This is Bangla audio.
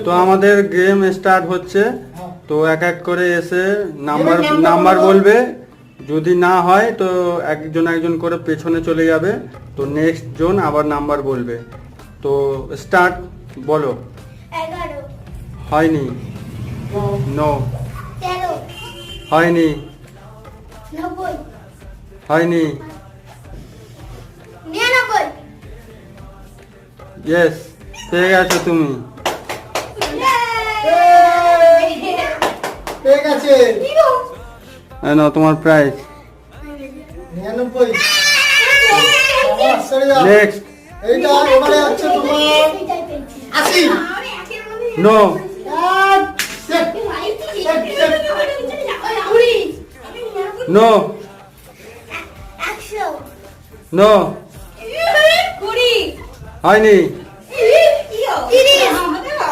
তো আমাদের গেম স্টার্ট হচ্ছে। তো এক এক করে এসে নাম্বার বলবে। যদি না হয় তো একজন একজন করে পেছনে চলে যাবে। তো নেক্সট জন আবার নাম্বার বলবে। তো স্টার্ট, বলো। 11 হয়নি। নো। 13 হয়নি। 90 হয়নি। 99 ইয়েস, পেয়ে গেছো তুমি। পেয়ে গেছে। এই নাও তোমার প্রাইজ। 99। সরে যাও। নেক্সট। এইটা এবারে হচ্ছে তোমার 80। নো। নো। 100 নো। 20 হয়নি।